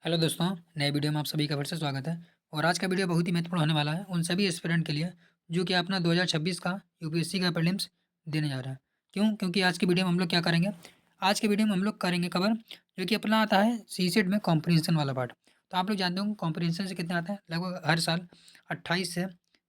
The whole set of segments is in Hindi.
हेलो दोस्तों, नए वीडियो में आप सभी का फिर से स्वागत है। और आज का वीडियो बहुत ही महत्वपूर्ण होने वाला है उन सभी एस्पिरेंट के लिए जो कि अपना 2026 का यूपीएससी का प्रीलिम्स देने जा रहा है। क्यों? क्योंकि आज की वीडियो में हम लोग क्या करेंगे, आज के वीडियो में हम लोग करेंगे कवर जो कि अपना आता है सीसेट में कॉम्प्रिहेंशन वाला पार्ट। तो आप लोग जानते होंगे कॉम्प्रिहेंशन से कितने आते हैं, लगभग हर साल 28 से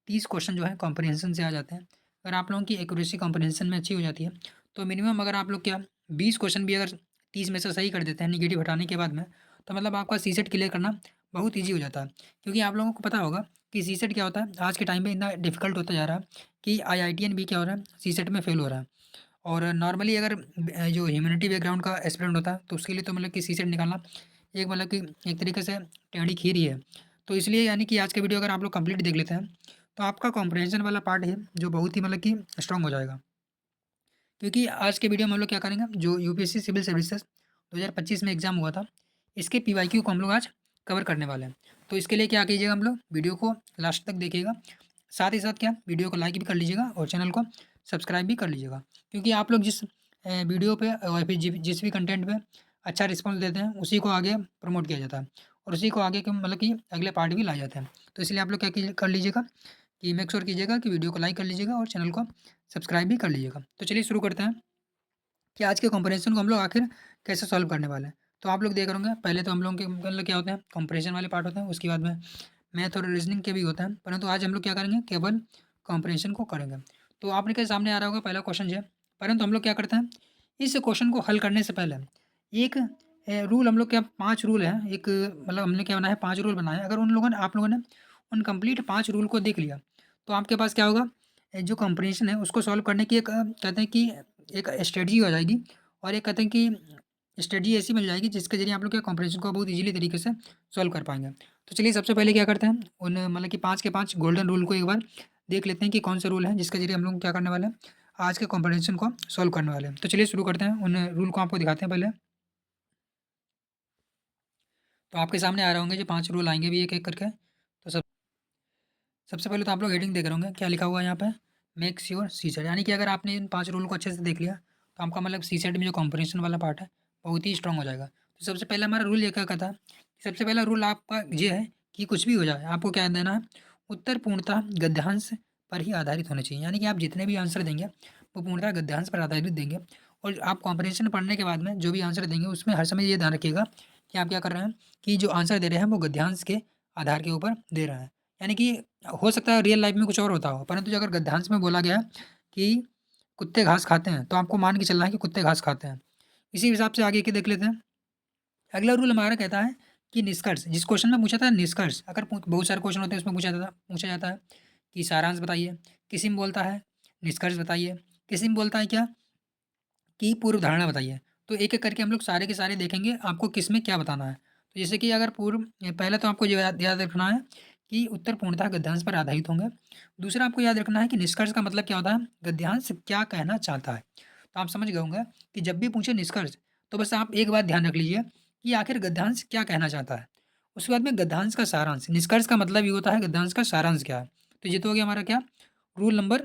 30 क्वेश्चन जो है कॉम्प्रिहेंशन से आ जाते हैं। अगर आप लोगों की एक्यूरेसी कॉम्प्रिहेंशन में अच्छी हो जाती है तो मिनिमम अगर आप लोग क्या 20 क्वेश्चन भी अगर 30 में से सही कर देते हैं निगेटिव हटाने के बाद में, तो मतलब आपका सीसेट क्लियर करना बहुत ईज़ी हो जाता है। क्योंकि आप लोगों को पता होगा कि सीसेट क्या होता है, आज के टाइम पे इतना डिफ़िकल्ट होता जा रहा है कि आईआईटीएन भी क्या हो रहा है, सीसेट में फ़ेल हो रहा है। और नॉर्मली अगर जो ह्यूमैनिटी बैकग्राउंड का एस्पिरेंट होता है, तो उसके लिए तो मतलब कि सीसेट निकालना एक मतलब कि एक तरीके से टेढ़ी खीर ही है। तो इसलिए यानी कि आज का वीडियो अगर आप लोग कंप्लीट देख लेते हैं, तो आपका कॉम्प्रिहेंशन वाला पार्ट है, जो बहुत ही मतलब कि स्ट्रॉन्ग हो जाएगा। क्योंकि आज के वीडियो में हम लोग क्या करेंगे, जो यूपीएससी सिविल सर्विसेज 2025 में एग्ज़ाम हुआ था, इसके पीवाईक्यू को हम लोग आज कवर करने वाले हैं। तो इसके लिए क्या कीजिएगा, हम लोग वीडियो को लास्ट तक देखिएगा। साथ ही साथ क्या वीडियो को लाइक भी कर लीजिएगा और चैनल को सब्सक्राइब भी कर लीजिएगा। क्योंकि आप लोग जिस वीडियो पे और फिर जिस भी कंटेंट पे अच्छा रिस्पॉन्स देते हैं, उसी को आगे प्रमोट किया जाता है और उसी को आगे के मतलब कि अगले पार्ट भी लाए जाते हैं। तो इसलिए आप लोग क्या कर लीजिएगा कि मेक श्योर कीजिएगा कि वीडियो को लाइक कर लीजिएगा और चैनल को सब्सक्राइब भी कर लीजिएगा। तो चलिए शुरू करते हैं कि आज के कंपैरिज़न को हम लोग आखिर कैसे सॉल्व करने वाले हैं। तो आप लोग देख रहे होंगे, पहले तो हम लोगों के मतलब क्या होते हैं, कंपैरिज़न वाले पार्ट होते हैं, उसके बाद में मैथ और रीज़निंग के भी होते हैं, परंतु आज हम लोग क्या करेंगे, केवल कंपैरिज़न को करेंगे। तो आपके सामने आ रहा होगा पहला क्वेश्चन जो है, परंतु हम लोग क्या करते हैं, इस क्वेश्चन को हल करने से पहले एक रूल हम लोग क्या 5 रूल हैं, एक मतलब हमने क्या बनाया है, 5 रूल बनाए हैं। अगर उन लोगों ने आप लोगों ने उन कंप्लीट 5 रूल को देख लिया, तो आपके पास क्या होगा, जो कंपैरिज़न है उसको सॉल्व करने की एक कहते हैं कि एक स्ट्रेटजी हो जाएगी। और एक कहते हैं कि स्ट्रेटजी ऐसी मिल जाएगी जिसके ज़रिए आप लोग क्या कंपैरिज़न को बहुत ईज़िली तरीके से सॉल्व कर पाएँगे। तो चलिए सबसे पहले क्या करते हैं, उन मतलब कि 5 के 5 गोल्डन रूल को एक बार देख लेते हैं कि कौन से रूल हैं जिसके ज़रिए हम लोग क्या करने वाले हैं, आज के कंपैरिज़न को सॉल्व करने वाले हैं। तो चलिए शुरू करते हैं, उन रूल को आपको दिखाते हैं पहले। तो आपके सामने आ रहे होंगे जो 5 रूल आएँगे भी एक-एक करके। तो सबसे पहले तो आप लोग हेडिंग देख रहे होंगे, क्या लिखा हुआ है यहाँ पे? मेक श्योर सीसेट, यानी कि अगर आपने इन 5 रूल को अच्छे से देख लिया, तो आपका मतलब सीसेट में जो कंपटीशन वाला पार्ट है, बहुत ही स्ट्रॉन्ग हो जाएगा। तो सबसे पहला हमारा रूल ये क्या कहता है, सबसे पहला रूल आपका ये है कि कुछ भी हो जाए, आपको क्या देना है, उत्तर पूर्णतः गद्यांश पर ही आधारित होने चाहिए। यानी कि आप जितने भी आंसर देंगे, वो पूर्णतः गद्यांश पर आधारित देंगे। और आप कॉम्प्रिहेंशन पढ़ने के बाद में जो भी आंसर देंगे, उसमें हर समय ये ध्यान रखिएगा कि आप क्या कर रहे हैं, कि जो आंसर दे रहे हैं, वो गद्यांश के आधार के ऊपर दे रहे हैं। यानी कि हो सकता है रियल लाइफ में कुछ और होता हो, परंतु जो अगर गद्यांश में बोला गया है कि कुत्ते घास खाते हैं, तो आपको मान के चलना है कि कुत्ते घास खाते हैं। इसी हिसाब से आगे के देख लेते हैं। अगला रूल हमारा कहता है कि निष्कर्ष, जिस क्वेश्चन में पूछा था निष्कर्ष, अगर बहुत सारे क्वेश्चन होते हैं उसमें पूछा जाता है कि सारांश बताइए, किसी में बोलता है निष्कर्ष बताइए, किसी में बोलता है क्या कि पूर्व धारणा बताइए। तो एक-एक करके हम लोग सारे के सारे देखेंगे, आपको किसमें क्या बताना है। तो जैसे कि अगर पहले तो आपको ये याद याद रखना है कि उत्तर पूर्णतः गद्यांश पर आधारित होंगे। दूसरा आपको याद रखना है कि निष्कर्ष का मतलब क्या होता है, गद्यांश क्या कहना चाहता है। तो आप समझ गए होंगे कि जब भी पूछे निष्कर्ष, तो बस आप एक बात ध्यान रख लीजिए कि आखिर गद्यांश क्या कहना चाहता है। उसके बाद में गद्यांश का सारांश, निष्कर्ष का मतलब ये होता है गद्यांश का सारांश क्या है। तो ये तो हो गया हमारा क्या, रूल नंबर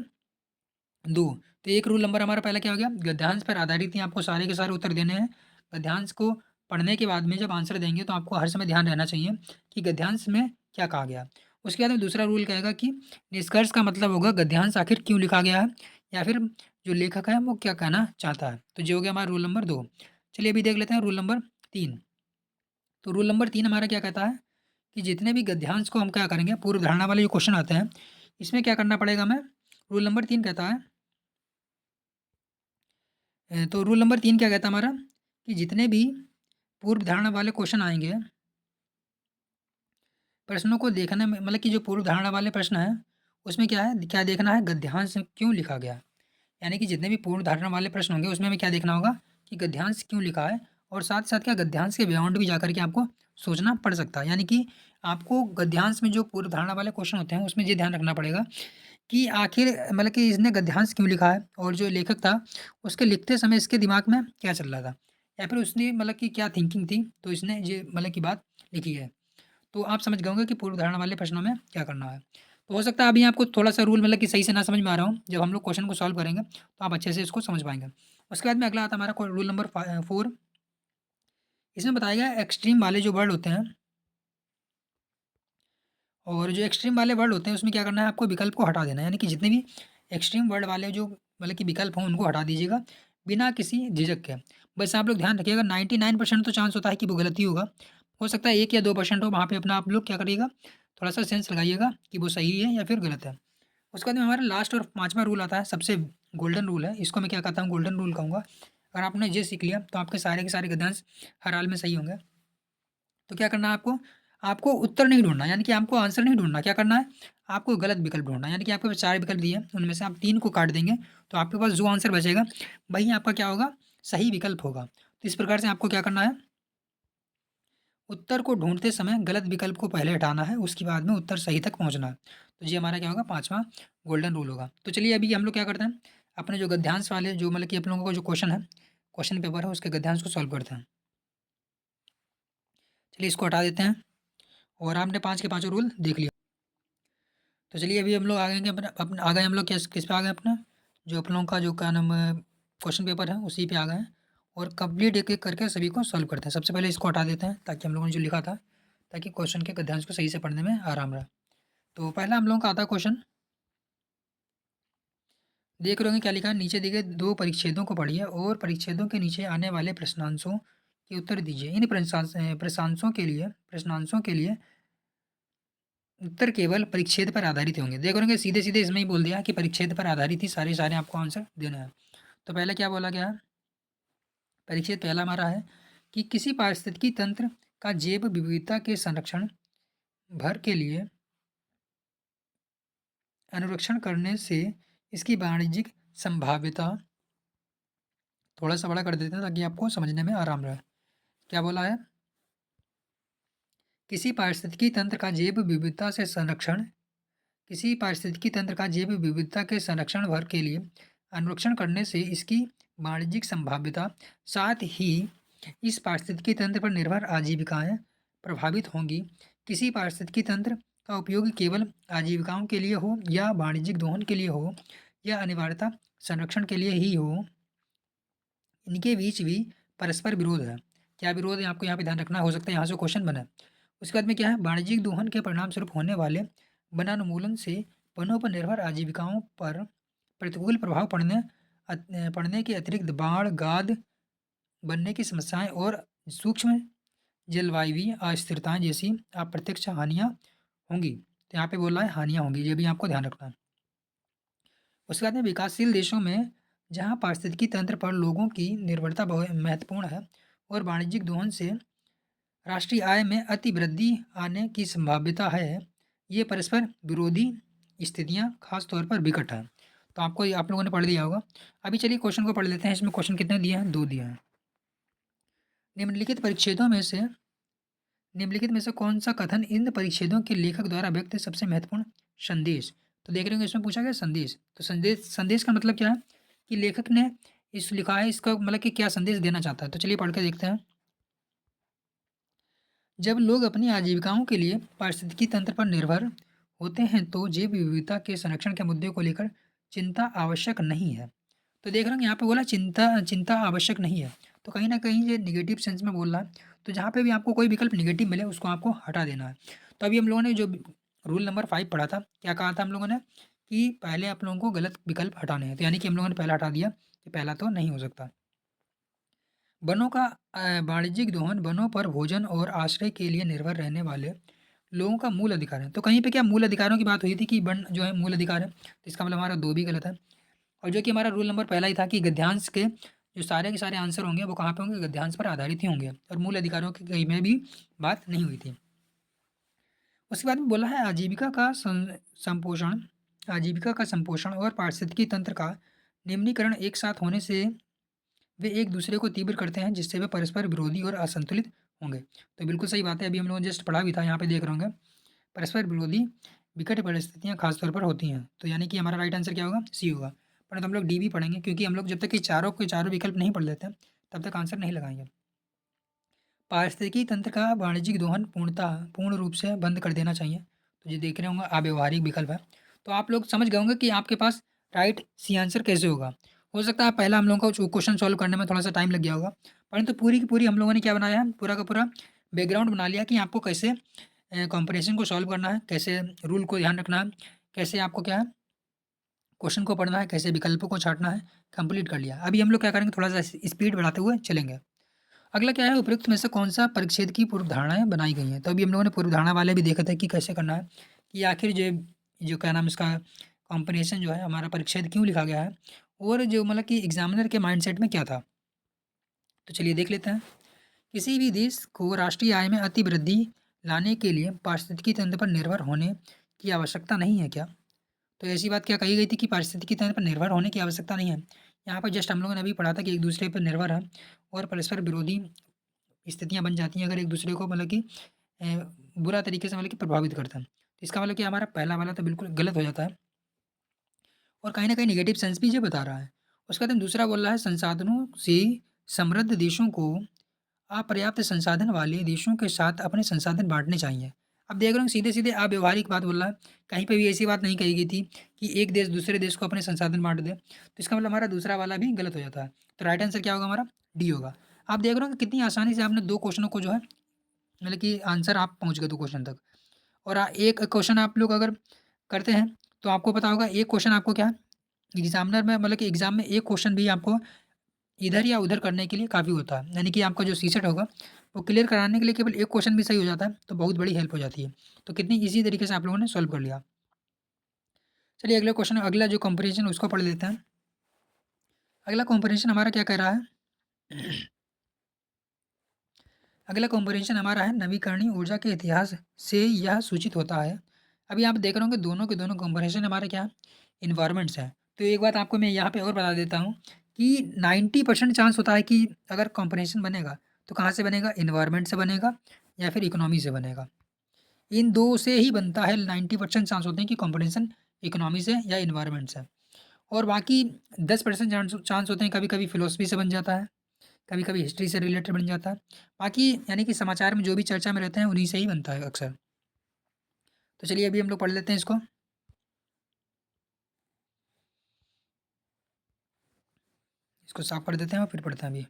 2। तो एक रूल नंबर हमारा पहला क्या हो गया, गद्यांश पर आधारित ही आपको सारे के सारे उत्तर देने हैं। गद्यांश को पढ़ने के बाद में जब आंसर देंगे, तो आपको हर समय ध्यान रहना चाहिए कि गद्यांश में क्या कहा गया। उसके बाद में दूसरा रूल कहेगा कि निष्कर्ष का मतलब होगा गद्यांश आखिर क्यों लिखा गया है, या फिर जो लेखक है वो क्या कहना चाहता है। तो ये हो गया हमारा रूल नंबर 2। चलिए अभी देख लेते हैं रूल नंबर 3। तो रूल नंबर 3 हमारा क्या कहता है कि जितने भी गद्यांश को हम क्या करेंगे, पूर्व धारणा वाले जो क्वेश्चन आते हैं, इसमें क्या करना पड़ेगा हमें। रूल नंबर 3 कहता है, तो रूल नंबर 3 क्या कहता है हमारा, कि जितने भी पूर्व धारणा वाले क्वेश्चन आएँगे, प्रश्नों को देखने में मतलब कि जो पूर्व धारणा वाले प्रश्न हैं, उसमें क्या है, क्या देखना है, गद्यांश क्यों लिखा गया है। यानी कि जितने भी पूर्व धारणा वाले प्रश्न होंगे, उसमें हमें क्या देखना होगा कि गद्यांश क्यों लिखा है, और साथ-साथ क्या गद्यांश के बियॉन्ड भी जाकर के आपको सोचना पड़ सकता है। यानी कि आपको गद्यांश में जो पूर्व धारणा वाले क्वेश्चन होते हैं, उसमें ये ध्यान रखना पड़ेगा कि आखिर मतलब कि इसने गद्यांश क्यों लिखा है, और जो लेखक था, उसके लिखते समय इसके दिमाग में क्या चल रहा था, या फिर उसने मतलब कि क्या थिंकिंग थी, तो इसने ये मतलब की बात लिखी है। तो आप समझ गए होंगे कि पूर्व धारणा वाले प्रश्नों में क्या करना है। तो हो सकता है अभी आपको थोड़ा-सा रूल मतलब कि सही से ना समझ में आ रहा हो, जब हम लोग क्वेश्चन को सॉल्व करेंगे, तो आप अच्छे से इसको समझ पाएँगे। उसके बाद में अगला आता है हमारा को रूल नंबर 4। इसमें बताया गया है एक्सट्रीम वाले जो वर्ड होते हैं, और जो एक्सट्रीम वाले वर्ड होते हैं उसमें क्या करना है, आपको विकल्प को हटा देना है, यानी कि जितने भी एक्सट्रीम वर्ड वाले जो मतलब कि विकल्प हों उनको हटा दीजिएगा बिना किसी झिझक के। बस आप लोग ध्यान रखिएगा 99% तो चांस होता है कि वो गलत ही होगा। हो सकता है 1 या 2% हो, वहाँ पे अपना आप लोग क्या करिएगा, थोड़ा-सा सेंस लगाइएगा कि वो सही है या फिर गलत है। उसके बाद में हमारा लास्ट और 5वां रूल आता है, सबसे गोल्डन रूल है, इसको मैं क्या कहता हूँ, गोल्डन रूल कहूँगा। अगर आपने ये सीख लिया तो आपके सारे के सारे गद्यांश हर हाल में सही होंगे। तो क्या करना है आपको, आपको उत्तर नहीं ढूँढना, यानी कि आपको आंसर नहीं ढूँढना, क्या करना है, आपको गलत विकल्प ढूँढना है। यानी कि आपके पास 4 विकल्प दिए हैं, उनमें से आप 3 को काट देंगे, तो आपके पास जो आंसर बचेगा, वही आपका क्या होगा, सही विकल्प होगा। तो इस प्रकार से आपको क्या करना है, उत्तर को ढूँढते समय गलत विकल्प को पहले हटाना है, उसके बाद में उत्तर सही तक पहुँचना है। तो ये हमारा क्या होगा, 5वां गोल्डन रूल होगा। तो चलिए अभी हम लोग क्या करते हैं, अपने जो गद्यांश वाले जो मतलब कि आप लोगों का जो क्वेश्चन है, क्वेश्चन पेपर है, उसके गद्यांश को सॉल्व करते हैं। चलिए इसको हटा देते हैं और आपने 5 के पाँचों रूल देख लिया। तो चलिए अभी हम लोग आ गए हैं अपने आ गए हम लोग किस पे आ गए अपना, जो आप लोगों का जो क्या नाम है क्वेश्चन पेपर है उसी पे आ गए हैं और कंप्लीट एक एक करके सभी को सॉल्व करते हैं। सबसे पहले इसको हटा देते हैं ताकि हम लोगों ने जो लिखा था, ताकि क्वेश्चन के गद्यांश को सही से पढ़ने में आराम रहे। तो पहला हम लोगों का आता है क्वेश्चन, देख रहे होंगे क्या लिखा है, नीचे दिए गए 2 परिच्छेदों को पढ़िए और परिच्छेदों के नीचे आने वाले प्रश्नांशों के उत्तर दीजिए। इन प्रश्नांशों के लिए उत्तर केवल परिच्छेद पर आधारित होंगे। देख रहे होंगे सीधे-सीधे इसमें ही बोल दिया कि परिच्छेद पर आधारित ही सारे आपको आंसर देना है। तो पहले क्या बोला गया है? परिच्छेद पहला हमारा है कि किसी पारिस्थितिकी तंत्र का जैव विविधता के संरक्षण भर के लिए अनुरक्षण करने से इसकी वाणिज्यिक संभाव्यता, थोड़ा सा बड़ा कर देते हैं ताकि आपको समझने में आराम रहे। क्या बोला है? किसी पारिस्थितिकी तंत्र का जैव विविधता से संरक्षण किसी पारिस्थितिकी तंत्र का जैव विविधता के संरक्षण भर के लिए अनुरक्षण करने से इसकी वाणिज्यिक संभाव्यता, साथ ही इस पारिस्थितिकी तंत्र पर निर्भर आजीविकाएं प्रभावित होंगी। किसी पारिस्थितिकी तंत्र का उपयोग केवल आजीविकाओं के लिए हो या वाणिज्यिक दोहन के लिए हो या अनिवार्यता संरक्षण के लिए ही हो, इनके बीच भी परस्पर विरोध है। क्या विरोध है आपको यहाँ पे ध्यान रखना, हो सकता है यहाँ से क्वेश्चन बने। उसके बाद में क्या है, वाणिज्यिक दोहन के परिणाम स्वरूप होने वाले वनानुमूलन से वनों पर निर्भर आजीविकाओं पर प्रतिकूल प्रभाव पड़ने के अतिरिक्त बाढ़, गाद बनने की समस्याएं और सूक्ष्म जलवायवीय अस्थिरताएं जैसी अप्रत्यक्ष हानियां होंगी। तो यहाँ पे बोल रहा है हानियां होंगी, ये भी आपको ध्यान रखना है। उसके बाद में विकासशील देशों में जहाँ पारिस्थितिकी तंत्र पर लोगों की निर्भरता बहुत महत्वपूर्ण है और वाणिज्यिक दोहन से राष्ट्रीय आय में अति वृद्धि आने की संभाव्यता है, ये परस्पर विरोधी स्थितियाँ खास तौर पर विकट हैं। तो आपको आप लोगों ने पढ़ लिया होगा। अभी चलिए क्वेश्चन को पढ़ लेते हैं। इसमें क्वेश्चन कितने दिए हैं, 2 दिए हैं। निम्नलिखित परिच्छेदों में से निम्नलिखित में से कौन सा कथन इन परिच्छेदों के लेखक द्वारा व्यक्त सबसे महत्वपूर्ण संदेश। तो देख रहे होंगे इसमें पूछा गया संदेश। तो संदेश का मतलब क्या है कि लेखक ने इस लिखा है, इसका मतलब कि क्या संदेश देना चाहता है। तो चलिए पढ़ के देखते हैं। जब लोग अपनी आजीविकाओं के लिए पारिस्थितिकी तंत्र पर निर्भर होते हैं तो जैव विविधता के संरक्षण के मुद्दे को लेकर चिंता आवश्यक नहीं है। तो देख रहे हैं यहाँ पे बोला चिंता चिंता आवश्यक नहीं है, तो कहीं ना कहीं ये निगेटिव सेंस में बोल रहा है। तो जहाँ पे भी आपको कोई विकल्प निगेटिव मिले उसको आपको हटा देना है। तो अभी हम लोगों ने जो रूल नंबर 5 पढ़ा था, क्या कहा था हम लोगों ने कि पहले आप लोगों को गलत विकल्प हटाने हैं। तो यानी कि हम लोगों ने पहला हटा दिया कि पहला तो नहीं हो सकता। वनों का वाणिज्यिक दोहन वनों पर भोजन और आश्रय के लिए निर्भर रहने वाले लोगों का मूल अधिकार है। तो कहीं पे क्या मूल अधिकारों की बात हुई थी कि वन जो है मूल अधिकार है, तो इसका मतलब हमारा 2 भी गलत है। और जो कि हमारा रूल नंबर पहला ही था कि गद्यांश के जो सारे के सारे आंसर होंगे वो कहाँ पे होंगे, गद्यांश पर आधारित ही होंगे और मूल अधिकारों की कहीं में भी बात नहीं हुई थी। उसके बाद में बोला है आजीविका का संपोषण और पारिस्थितिकी तंत्र का निम्नीकरण एक साथ होने से वे एक दूसरे को तीव्र करते हैं जिससे वे परस्पर विरोधी और असंतुलित होंगे। तो बिल्कुल सही बात है, अभी हम लोगों ने जस्ट पढ़ा भी था, यहाँ पे देख रहे होंगे परस्पर विरोधी विकट परिस्थितियाँ खास तौर पर होती हैं। तो यानी कि हमारा राइट आंसर क्या होगा, सी होगा। परंतु हम लोग डी भी पढ़ेंगे क्योंकि हम लोग जब तक कि चारों के चारों विकल्प नहीं पढ़ लेते तब तक आंसर नहीं लगाएंगे। पारिस्थितिकी तंत्र का वाणिज्यिक दोहन पूर्ण रूप से बंद कर देना चाहिए। तो ये देख रहे होंगे अव्यवहारिक विकल्प है। तो आप लोग समझ गए होंगे कि आपके पास राइट सी आंसर कैसे होगा। हो सकता है पहला हम लोगों को क्वेश्चन सॉल्व करने में थोड़ा सा टाइम लग गया होगा, परंतु पूरी की पूरी हम लोगों ने क्या बनाया है, पूरा का पूरा बैकग्राउंड बना लिया कि आपको कैसे कॉम्प्रिहेंशन को सॉल्व करना है, कैसे रूल को ध्यान रखना है, कैसे आपको क्या है क्वेश्चन को पढ़ना है, कैसे विकल्पों को छाँटना है, कंप्लीट कर लिया। अभी हम लोग क्या करेंगे, थोड़ा-सा स्पीड बढ़ाते हुए चलेंगे। अगला क्या है, उपरोक्त में से कौन-सा परिच्छेद की पूर्व धारणाएँ बनाई गई हैं? तो अभी हम लोगों ने पूर्व धारणा वाले भी देखे थे कि कैसे करना है, कि आखिर जो जो क्या नाम है इसका कॉम्प्रिहेंशन जो है हमारा परिच्छेद क्यों लिखा गया है और जो मतलब कि एग्ज़ामिनर के माइंडसेट में क्या था। तो चलिए देख लेते हैं। किसी भी देश को राष्ट्रीय आय में अति वृद्धि लाने के लिए पारिस्थितिकी तंत्र पर निर्भर होने की आवश्यकता नहीं है क्या? तो ऐसी बात क्या कही गई थी कि पारिस्थितिकी तंत्र पर निर्भर होने की आवश्यकता नहीं है। यहाँ पर जस्ट हम लोगों ने अभी पढ़ा था कि एक दूसरे पर निर्भर है और परस्पर विरोधी स्थितियाँ बन जाती हैं अगर एक दूसरे को मतलब कि अ, बुरा तरीके से मतलब कि प्रभावित करता है। तो इसका मतलब कि हमारा पहला वाला तो बिल्कुल गलत हो जाता है और कहीं न कहीं नेगेटिव सेंस भी ये बता रहा है। उसके बाद में दूसरा बोल रहा है संसाधनों से समृद्ध देशों को अपर्याप्त संसाधन वाले देशों के साथ अपने संसाधन बाँटने चाहिए। अब देख रहे हो सीधे-सीधे अव्यवहारिक बात बोल रहा है। कहीं पे भी ऐसी बात नहीं कही गई थी कि एक देश दूसरे देश को अपने संसाधन बाँट दे। तो इसका मतलब हमारा दूसरा वाला भी गलत हो जाता है। तो राइट आंसर क्या होगा हमारा? डी होगा। आप देख रहे हो कि कितनी आसानी से आपने 2 क्वेश्चनों को जो है मतलब कि आंसर आप पहुँच गए 2 क्वेश्चन तक। और एक क्वेश्चन आप लोग अगर करते हैं तो आपको पता होगा एक क्वेश्चन आपको क्या एग्ज़ामिनर में मतलब कि एग्ज़ाम में एक क्वेश्चन भी आपको इधर या उधर करने के लिए काफ़ी होता है। यानी कि आपका जो सीसेट होगा, वो क्लियर कराने के लिए केवल एक क्वेश्चन भी सही हो जाता है, तो बहुत बड़ी हेल्प हो जाती है। तो कितनी ईज़ी तरीके से आप लोगों ने सॉल्व कर लिया। चलिए अगला क्वेश्चन अगला जो कंपैरिज़न उसको पढ़ लेते हैं। अगला कंपैरिज़न हमारा क्या कह रहा है? अगला कंपैरिज़न हमारा है नवीकरणीय ऊर्जा के इतिहास से यह सूचित होता है। अभी आप देख रहे होंगे दोनों के दोनों कंपैरिज़न हमारे क्या एनवायरनमेंट्स हैं। तो एक बात आपको मैं यहाँ पे और बता देता हूँ कि 90% चांस होता है कि अगर कंपैरिज़न बनेगा, तो कहाँ से बनेगा? एनवायरनमेंट से बनेगा या फिर इकोनॉमी से बनेगा। इन 2 से ही बनता है 90% चांस होते हैं कि कंपटीशन इकोनॉमी से या एनवायरनमेंट से। और बाकी 10% चांस होते हैं कभी-कभी फिलॉसफी से बन जाता है, कभी-कभी हिस्ट्री से रिलेटेड बन जाता है। बाकी यानी कि समाचार में जो भी चर्चा में रहते हैं उन्हीं से ही बनता है अक्सर। तो चलिए अभी हम लोग पढ़ लेते हैं इसको। इसको साफ कर देते हैं और फिर पढ़ते हैं अभी।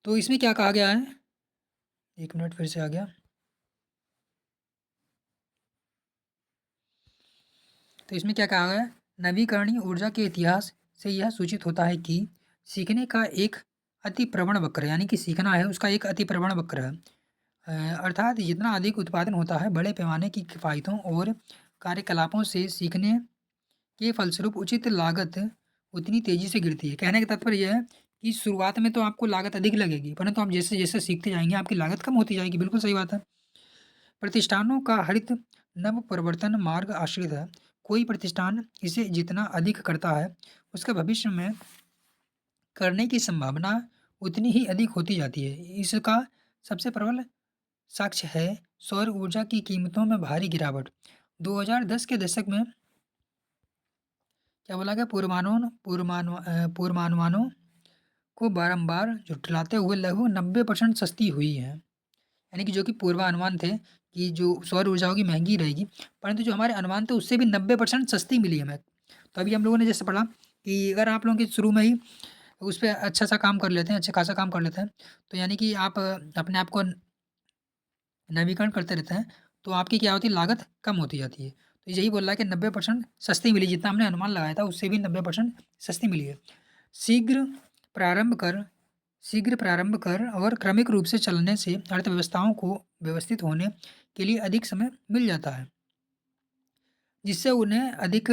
तो इसमें क्या कहा गया है? 1 मिनट फिर से आ गया। तो इसमें क्या कहा गया है? नवीकरणीय ऊर्जा के इतिहास से यह सूचित होता है कि सीखने का एक अति प्रवण वक्र यानी कि सीखना है उसका एक अति प्रवण वक्र है। अर्थात जितना अधिक उत्पादन होता है बड़े पैमाने की किफ़ायतों और कार्यकलापों से सीखने के फलस्वरूप उचित लागत उतनी तेज़ी से गिरती है। कहने का तात्पर्य यह है कि शुरुआत में तो आपको लागत अधिक लगेगी परंतु आप जैसे-जैसे सीखते जाएँगे आपकी लागत कम होती जाएगी। बिल्कुल सही बात है। प्रतिष्ठानों का हरित नवप्रवर्तन मार्ग आश्रित है। कोई प्रतिष्ठान इसे जितना अधिक करता है उसका भविष्य में करने की संभावना उतनी ही अधिक होती जाती है। इसका सबसे प्रबल साक्ष्य है सौर ऊर्जा की कीमतों में भारी गिरावट। 2010 के दशक में क्या बोला गया पूर्वानुमानों को बारंबार झुठलाते हुए लगभग 90% सस्ती हुई है। यानी कि जो कि पूर्वानुमान थे कि जो सौर ऊर्जा होगी महंगी रहेगी परंतु जो हमारे अनुमान थे उससे भी 90% सस्ती मिली हमें। तो अभी हम लोगों ने जैसे पढ़ा कि अगर आप लोगों की शुरू में ही उस पे अच्छा सा काम कर लेते हैं अच्छा खासा काम कर लेते हैं तो यानी कि आप अपने आप को नवीकरण करते रहते हैं, तो आपकी क्या होती है लागत कम होती जाती है। तो यही बोल रहा है कि 90% सस्ती मिली जितना हमने अनुमान लगाया था उससे भी 90% सस्ती मिली है। शीघ्र प्रारंभ कर शीघ्र प्रारंभ कर और क्रमिक रूप से चलने से अर्थव्यवस्थाओं को व्यवस्थित होने के लिए अधिक समय मिल जाता है, जिससे उन्हें अधिक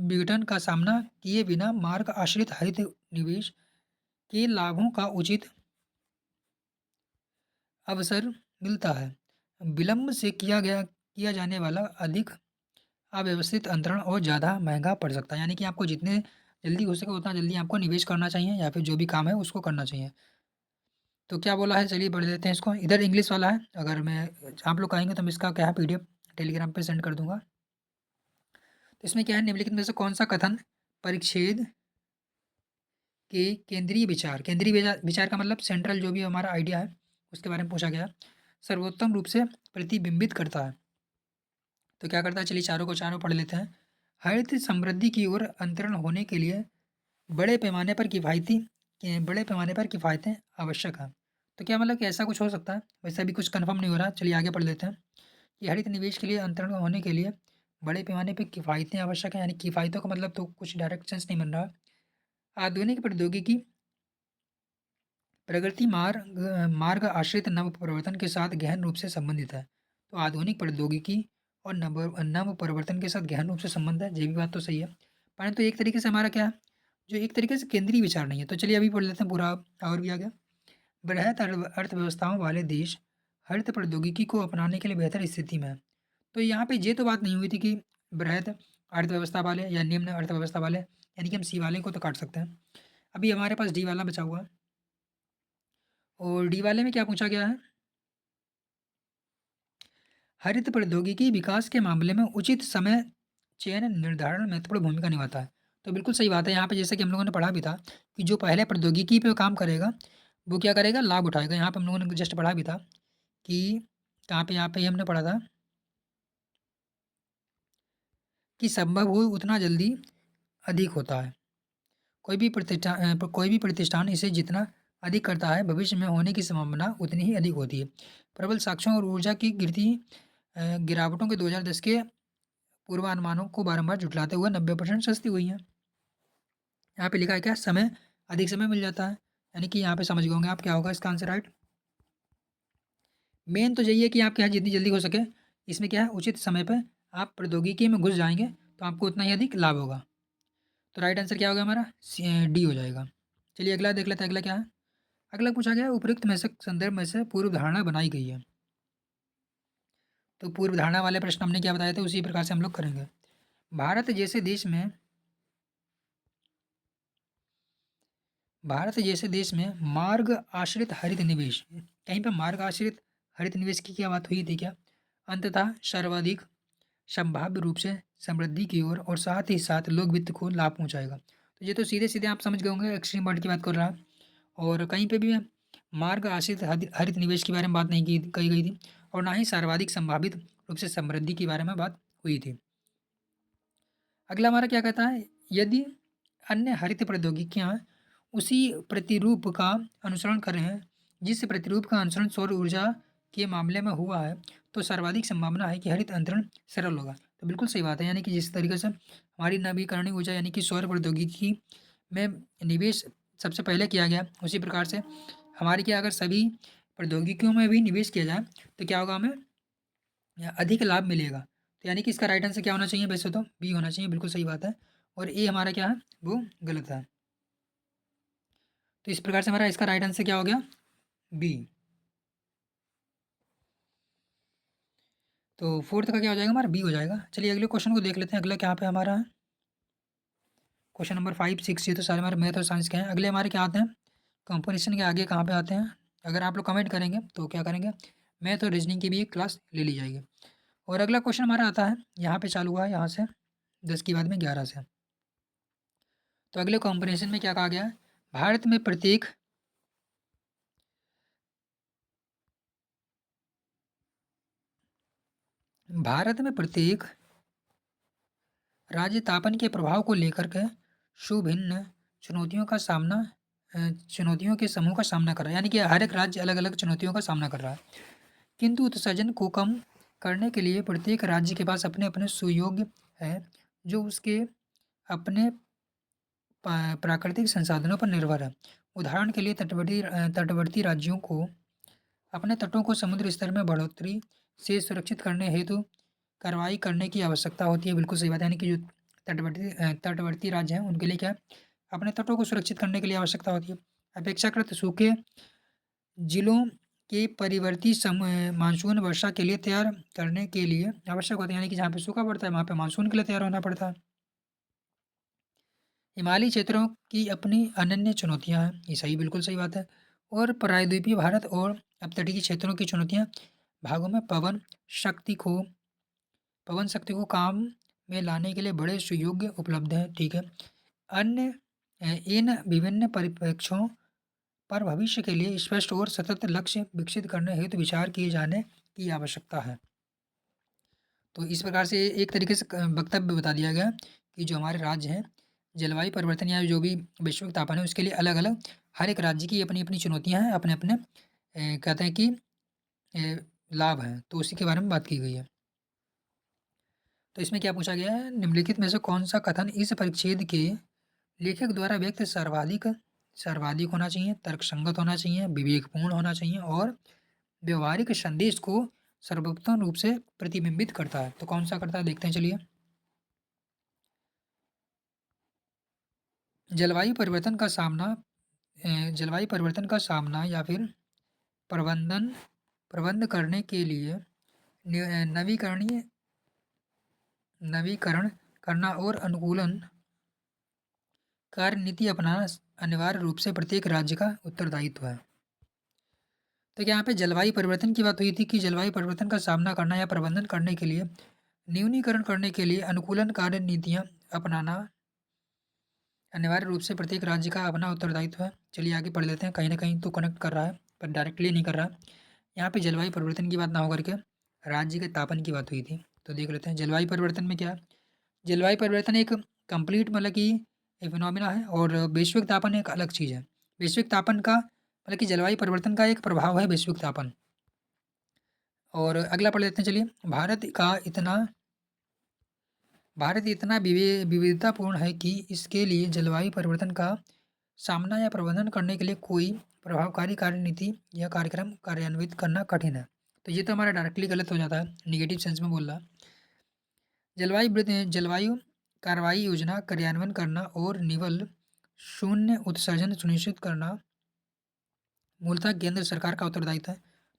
विघटन का सामना किए बिना मार्ग आश्रित हरित निवेश के लाभों का उचित अवसर मिलता है। विलंब से किया जाने वाला अधिक अव्यवस्थित अंतरण और ज़्यादा महँगा पड़ सकता है। यानी कि आपको जितने जल्दी हो सके उतना जल्दी आपको निवेश करना चाहिए या फिर जो भी काम है उसको करना चाहिए। तो क्या बोला है चलिए पढ़ लेते हैं इसको। इधर इंग्लिश वाला है, अगर मैं आप लोग कहेंगे तो मैं इसका क्या है पीडीएफ टेलीग्राम पे सेंड कर दूँगा। तो इसमें क्या है निम्नलिखित में से कौन-सा कथन परिच्छेद के केंद्रीय विचार का मतलब सेंट्रल जो भी हमारा आइडिया है उसके बारे में पूछा गया है, सर्वोत्तम रूप से प्रतिबिंबित करता है। तो क्या करता है चलिए चारों को चारों पढ़ लेते हैं। हरित समृद्धि की ओर अंतरण होने के लिए बड़े पैमाने पर किफ़ायतें आवश्यक हैं। तो क्या मतलब कि ऐसा कुछ हो सकता है? वैसे अभी कुछ कन्फर्म नहीं हो रहा, चलिए आगे पढ़ लेते हैं कि हरित निवेश के लिए अंतरण होने के लिए बड़े पैमाने पे किफ़ायतें आवश्यक हैं, यानी किफ़ायतों का मतलब तो कुछ डायरेक्ट सेंस नहीं बन रहा। आधुनिक प्रौद्योगिकी प्रगति मार्ग आश्रित नव परिवर्तन के साथ गहन रूप से संबंधित है। तो आधुनिक प्रौद्योगिकी और नव परिवर्तन के साथ गहन रूप से संबंध है, ये भी बात तो सही है। परंतु एक तरीके से हमारा क्या है, जो एक तरीके से केंद्रीय विचार नहीं है। तो चलिए अभी पढ़ लेते हैं पूरा, और भी आ गया। बृहत अर्थव्यवस्थाओं वाले देश हरित प्रौद्योगिकी को अपनाने के लिए बेहतर स्थिति में है। तो यहाँ पे ये तो बात नहीं हुई थी कि बृहत अर्थव्यवस्था वाले या निम्न अर्थव्यवस्था वाले, यानी कि हम सी वाले को तो काट सकते हैं। अभी हमारे पास डी वाला बचा हुआ है, और डी वाले में क्या पूछा गया है? हरित प्रौद्योगिकी विकास के मामले में उचित समय चयन निर्धारण में महत्वपूर्ण भूमिका निभाता है। तो बिल्कुल सही बात है। यहाँ पे जैसे कि हम लोगों ने पढ़ा भी था कि जो पहले प्रौद्योगिकी पे काम करेगा वो क्या करेगा, लाभ उठाएगा। यहाँ पे हम लोगों ने जस्ट पढ़ा भी था कि कहाँ पे, यहाँ पे ही हमने पढ़ा था कि संभव हो उतना जल्दी अधिक होता है। कोई भी प्रतिष्ठान इसे जितना अधिक करता है, भविष्य में होने की संभावना उतनी ही अधिक होती है। प्रबल साक्ष्यों और ऊर्जा की गिरावटों के 2010 के पूर्वानुमानों को बारंबार झुठलाते हुए 90% सस्ती हुई हैं। यहाँ पे लिखा है क्या, समय, अधिक समय मिल जाता है, यानी कि यहाँ पे समझ गए होंगे आप क्या होगा इसका आंसर, राइट। मेन तो यही है कि आपके यहाँ जितनी जल्दी हो सके, इसमें क्या है, उचित समय पर आप प्रौद्योगिकी में घुस जाएंगे तो आपको उतना ही अधिक लाभ होगा। तो राइट आंसर क्या होगा हमारा, डी हो जाएगा। चलिए अगला देख लेते हैं, अगला क्या है। अगला पूछा गया है, उपयुक्त में से संदर्भ में से पूर्व धारणा बनाई गई है। तो पूर्व धारणा वाले प्रश्न हमने क्या बताए थे, उसी प्रकार से हम लोग करेंगे। भारत जैसे देश में भारत जैसे देश में मार्ग आश्रित हरित निवेश, कहीं पर मार्ग आश्रित हरित निवेश की क्या बात हुई थी क्या, अंततः सर्वाधिक संभाव्य रूप से समृद्धि की ओर और साथ ही साथ लोक वित्त को लाभ पहुंचाएगा। तो ये तो सीधे सीधे आप समझ गए होंगे, एक्सट्रीम वर्ड की बात कर रहा है। और कहीं पे भी मार्ग आश्रित हरित निवेश के बारे में बात नहीं की कही गई थी, और ना ही सर्वाधिक संभावित रूप से समृद्धि के बारे में बात हुई थी। अगला हमारा क्या कहता है, यदि अन्य हरित प्रौद्योगिकियां उसी प्रतिरूप का अनुसरण कर रहे हैं, जिस प्रतिरूप का अनुसरण सौर ऊर्जा के मामले में हुआ है, तो सर्वाधिक संभावना है कि हरित अंतरण सरल होगा। तो बिल्कुल सही बात है, यानी कि जिस तरीके से हमारी नवीकरणीय ऊर्जा यानी कि सौर प्रौद्योगिकी में निवेश सबसे पहले किया गया, उसी प्रकार से हमारे क्या, अगर सभी प्रौद्योगिकियों में भी निवेश किया जाए तो क्या होगा, हमें अधिक लाभ मिलेगा। तो यानी कि इसका राइट आंसर क्या होना चाहिए, वैसे तो बी होना चाहिए, बिल्कुल सही बात है। और ए हमारा क्या है, वो गलत है। तो इस प्रकार से हमारा इसका राइट आंसर क्या हो गया, बी। तो फोर्थ का क्या हो जाएगा हमारा, बी हो जाएगा। चलिए अगले क्वेश्चन को देख लेते हैं, अगला क्या पे हमारा है, क्वेश्चन नंबर 5, 6, ये तो सारे हमारे मैथ और साइंस के हैं। अगले हमारे क्या आते हैं, कंपोजिशन के आगे कहाँ पे आते हैं। अगर आप लोग कमेंट करेंगे तो क्या करेंगे, मैथ और रीजनिंग की भी एक क्लास ले ली जाएगी। और अगला क्वेश्चन हमारा आता है, यहाँ पे चालू हुआ है, यहाँ से 10 के बाद में 11 से। तो अगले कॉम्बिनेशन में क्या कहा गया है, भारत में प्रत्येक भारत में प्रत्येक राज्य तापन के प्रभाव को लेकर के सुभिन्न चुनौतियों का सामना चुनौतियों के समूह का सामना कर रहा है, यानी कि हर एक राज्य अलग अलग चुनौतियों का सामना कर रहा है। किंतु उत्सर्जन को कम करने के लिए प्रत्येक राज्य के पास अपने अपने सुयोग्य है, जो उसके अपने प्राकृतिक संसाधनों पर निर्भर है। उदाहरण के लिए तटवर्ती राज्यों को अपने तटों को समुद्र स्तर में बढ़ोतरी से सुरक्षित करने हेतु कार्रवाई करने की आवश्यकता होती है। बिल्कुल सही बात है, यानी कि जो तटवर्ती राज्य हैं उनके लिए क्या है, अपने तटों को सुरक्षित करने के लिए आवश्यकता होती है। अपेक्षाकृत सूखे जिलों के परिवर्ती मानसून वर्षा के लिए तैयार करने के लिए आवश्यक होते हैं, यानी कि जहाँ पे सूखा पड़ता है वहाँ पे मानसून के लिए तैयार होना पड़ता है। हिमालयी क्षेत्रों की अपनी अनन्य चुनौतियाँ हैं, ये सही, बिल्कुल सही बात है। और प्रायद्वीपीय भारत और अपतटीय क्षेत्रों की चुनौतियाँ भागों में पवन शक्ति को काम में लाने के लिए बड़े सुयोग्य उपलब्ध हैं, ठीक है। अन्य इन विभिन्न परिप्रेक्ष्यों पर भविष्य के लिए स्पष्ट और सतत लक्ष्य विकसित करने हेतु विचार किए जाने की आवश्यकता है। तो इस प्रकार से एक तरीके से वक्तव्य बता दिया गया कि जो हमारे राज्य हैं, जलवायु परिवर्तन या जो भी वैश्विक तापमान है उसके लिए अलग अलग हर एक राज्य की अपनी अपनी चुनौतियां हैं, अपने अपने कहते हैं कि लाभ हैं, तो उसी के बारे में बात की गई है। तो इसमें क्या पूछा गया है, निम्नलिखित में से कौन सा कथन इस परिच्छेद के लेखक द्वारा व्यक्त सर्वाधिक सर्वाधिक होना चाहिए, तर्कसंगत होना चाहिए, विवेकपूर्ण होना चाहिए और व्यवहारिक संदेश को सर्वोत्तम रूप से प्रतिबिंबित करता है। तो कौन सा करता है देखते हैं, चलिए। जलवायु परिवर्तन का सामना जलवायु परिवर्तन का सामना या फिर प्रबंधन प्रबंध करने के लिए नवीकरणीय नवीकरण करना और अनुकूलन कार्य नीति अपनाना अनिवार्य रूप से प्रत्येक राज्य का उत्तरदायित्व है। तो यहाँ पे जलवायु परिवर्तन की बात हुई थी कि जलवायु परिवर्तन का सामना करना या प्रबंधन करने के लिए न्यूनीकरण करने के लिए अनुकूलन कार्य नीतियाँ अपनाना अनिवार्य रूप से प्रत्येक राज्य का अपना उत्तरदायित्व है। चलिए आगे पढ़ लेते हैं, कहीं ना कहीं तो कनेक्ट कर रहा है पर डायरेक्टली नहीं कर रहा है। यहाँ पे जलवायु परिवर्तन की बात ना होकर के राज्य के तापन की बात हुई थी। तो देख लेते हैं जलवायु परिवर्तन में क्या है। जलवायु परिवर्तन एक कंप्लीट मतलब कि फिनोमिना है और वैश्विक तापन एक अलग चीज़ है। वैश्विक तापन का मतलब कि जलवायु परिवर्तन का एक प्रभाव है वैश्विक तापन। और अगला पढ़ लेते हैं, चलिए। भारत इतना विविधतापूर्ण है कि इसके लिए जलवायु परिवर्तन का सामना या प्रबंधन करने के लिए कोई प्रभावकारी कार्यनीति या कार्यक्रम कार्यान्वित करना कठिन है। तो ये तो हमारा डायरेक्टली गलत हो जाता है, निगेटिव सेंस में बोल रहा है। जलवायु कार्रवाई योजना कार्यान्वयन करना और निवल शून्य उत्सर्जन सुनिश्चित करना मूलतः केंद्र सरकार का उत्तरदायित्व है।